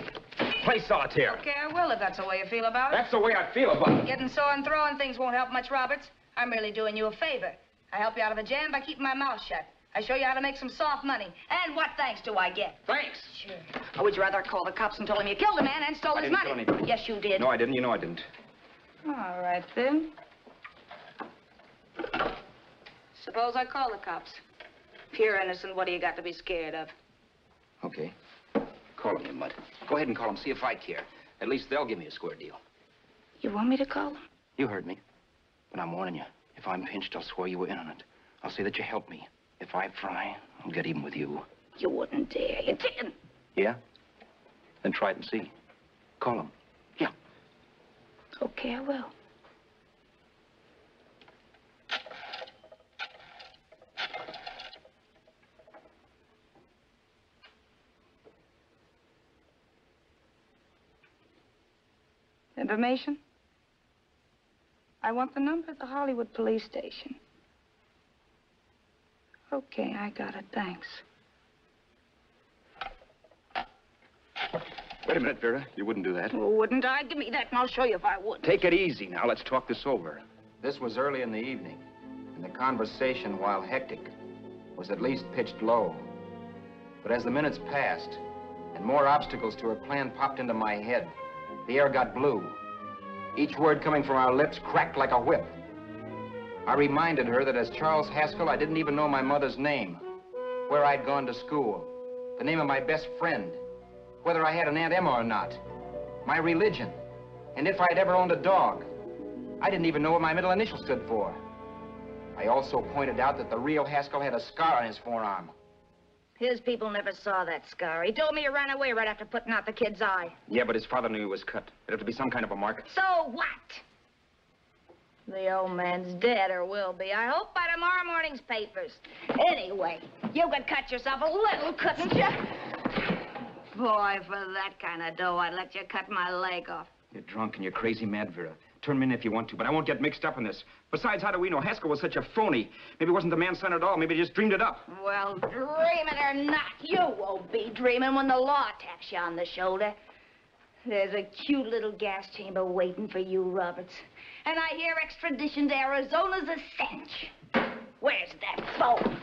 Play solitaire. Okay, I will if that's the way you feel about it. That's the way I feel about it. Getting sore and throwing things won't help much, Roberts. I'm really doing you a favor. I help you out of a jam by keeping my mouth shut. I show you how to make some soft money. And what thanks do I get? Thanks. Sure. Or would you rather call the cops and tell them you killed a man and stole his money? I didn't kill anybody. Yes, you did. No, I didn't. You know I didn't. All right, then. Suppose I call the cops. If you're innocent, what do you got to be scared of? Okay. Call him, you mutt. Go ahead and call him. See if I care. At least they'll give me a square deal. You want me to call them? You heard me. But I'm warning you. If I'm pinched, I'll swear you were in on it. I'll say that you helped me. If I fry, I'll get even with you. You wouldn't dare. You didn't. Yeah? Then try it and see. Call him. Yeah. Okay, I will. Information? I want the number at the Hollywood police station. Okay, I got it. Thanks. Wait a minute, Vera. You wouldn't do that. Oh, wouldn't I? Give me that and I'll show you if I would. Take it easy now. Let's talk this over. This was early in the evening, and the conversation, while hectic, was at least pitched low. But as the minutes passed, and more obstacles to her plan popped into my head, the air got blue. Each word coming from our lips cracked like a whip. I reminded her that as Charles Haskell, I didn't even know my mother's name, where I'd gone to school, the name of my best friend, whether I had an Aunt Emma or not, my religion, and if I'd ever owned a dog. I didn't even know what my middle initial stood for. I also pointed out that the real Haskell had a scar on his forearm. His people never saw that scar. He told me he ran away right after putting out the kid's eye. Yeah, but his father knew he was cut. It'd have to be some kind of a mark. So what? The old man's dead, or will be. I hope by tomorrow morning's papers. Anyway, you could cut yourself a little, couldn't you? Boy, for that kind of dough, I'd let you cut my leg off. You're drunk and you're crazy mad, Vera. Turn me in if you want to, but I won't get mixed up in this. Besides, how do we know Haskell was such a phony? Maybe he wasn't the man's son at all. Maybe he just dreamed it up. Well, dreaming or not, you won't be dreaming when the law taps you on the shoulder. There's a cute little gas chamber waiting for you, Roberts. And I hear extradition to Arizona's a cinch. Where's that phone?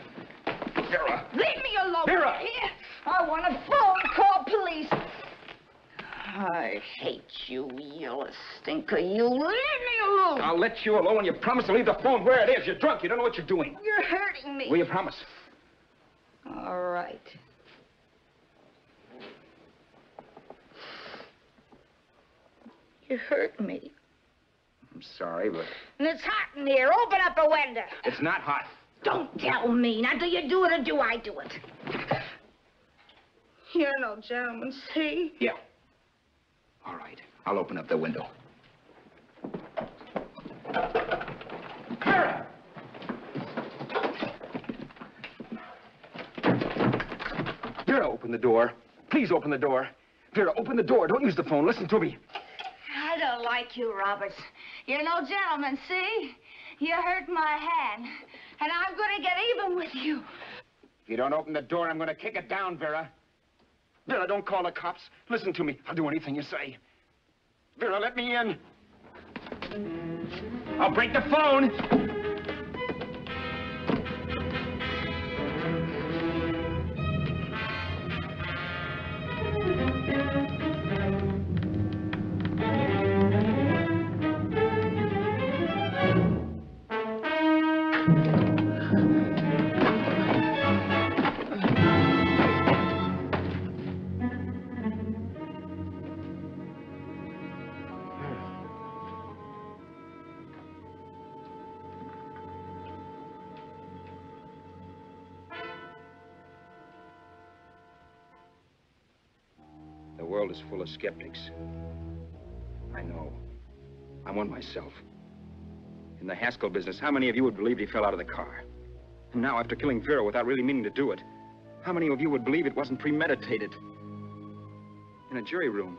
Vera! Leave me alone. Vera! Here. I want a phone. Call police. I hate you, yellow stinker. You leave me alone. I'll let you alone. You promise to leave the phone where it is. You're drunk. You don't know what you're doing. You're hurting me. Will you promise? All right. You hurt me. I'm sorry, but... And it's hot in here. Open up a window. It's not hot. Don't tell me. Now, do you do it or do I do it? You're no gentleman, see? Yeah. All right. I'll open up the window. Vera! Vera, open the door. Please open the door. Vera, open the door. Don't use the phone. Listen to me. I don't like you, Roberts. You're no gentleman, see? You hurt my hand, and I'm going to get even with you. If you don't open the door, I'm going to kick it down, Vera. Vera, don't call the cops. Listen to me. I'll do anything you say. Vera, let me in. I'll break the phone. The world is full of skeptics. I know. I'm one myself. In the Haskell business, how many of you would believe he fell out of the car? And now, after killing Vera without really meaning to do it, how many of you would believe it wasn't premeditated? In a jury room,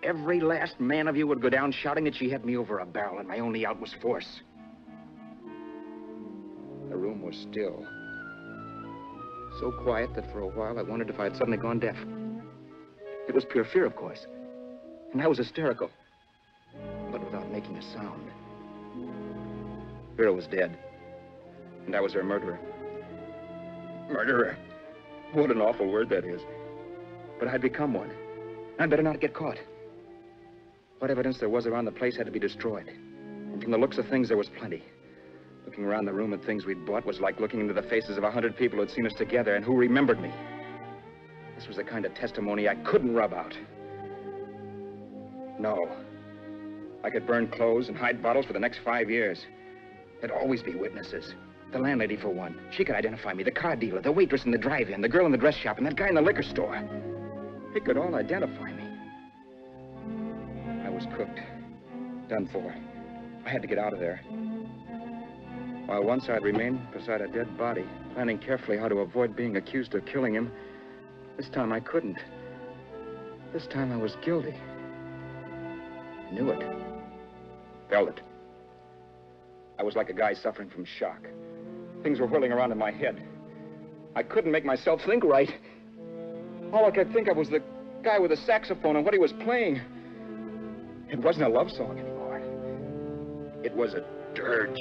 every last man of you would go down shouting that she had me over a barrel and my only out was force. The room was still. So quiet that for a while I wondered if I had suddenly gone deaf. It was pure fear, of course. And I was hysterical. But without making a sound. Vera was dead. And I was her murderer. Murderer. What an awful word that is. But I'd become one. I'd better not get caught. What evidence there was around the place had to be destroyed. And from the looks of things, there was plenty. Looking around the room at things we'd bought was like looking into the faces of 100 people who'd seen us together and who remembered me. This was the kind of testimony I couldn't rub out. No. I could burn clothes and hide bottles for the next 5 years. There'd always be witnesses. The landlady, for one. She could identify me. The car dealer, the waitress in the drive-in, the girl in the dress shop, and that guy in the liquor store. They could all identify me. I was cooked. Done for. I had to get out of there. While once I'd remained beside a dead body, planning carefully how to avoid being accused of killing him, this time I couldn't. This time I was guilty. I knew it. Felt it. I was like a guy suffering from shock. Things were whirling around in my head. I couldn't make myself think right. All I could think of was the guy with the saxophone and what he was playing. It wasn't a love song anymore. It was a dirge.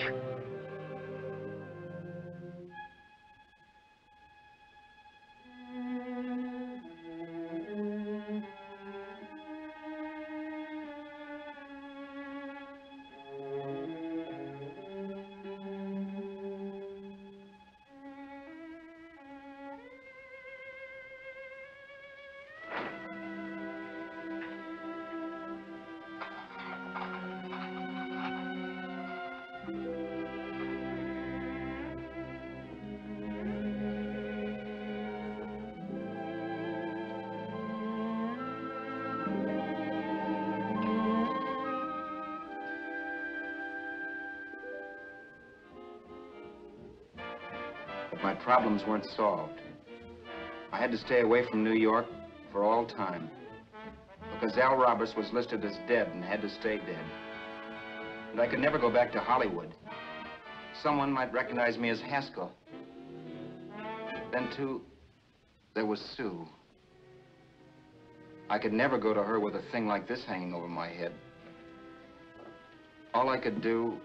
My problems weren't solved. I had to stay away from New York for all time. Because Al Roberts was listed as dead and had to stay dead. And I could never go back to Hollywood. Someone might recognize me as Haskell. Then, too, there was Sue. I could never go to her with a thing like this hanging over my head. All I could do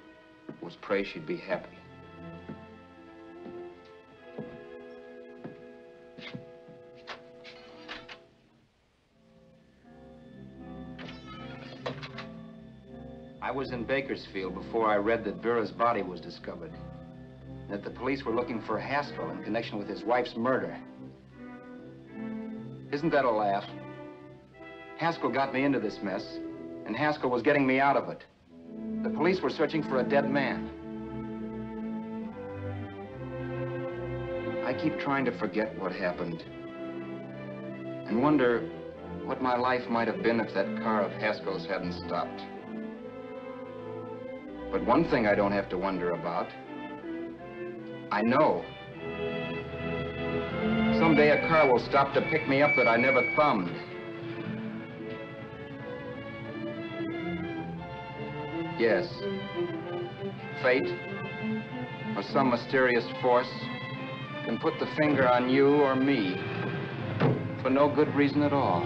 was pray she'd be happy. I was in Bakersfield before I read that Vera's body was discovered. And that the police were looking for Haskell in connection with his wife's murder. Isn't that a laugh? Haskell got me into this mess, and Haskell was getting me out of it. The police were searching for a dead man. I keep trying to forget what happened and wonder what my life might have been if that car of Haskell's hadn't stopped. But one thing I don't have to wonder about. I know. Someday a car will stop to pick me up that I never thumbed. Yes. Fate, or some mysterious force, can put the finger on you or me for no good reason at all.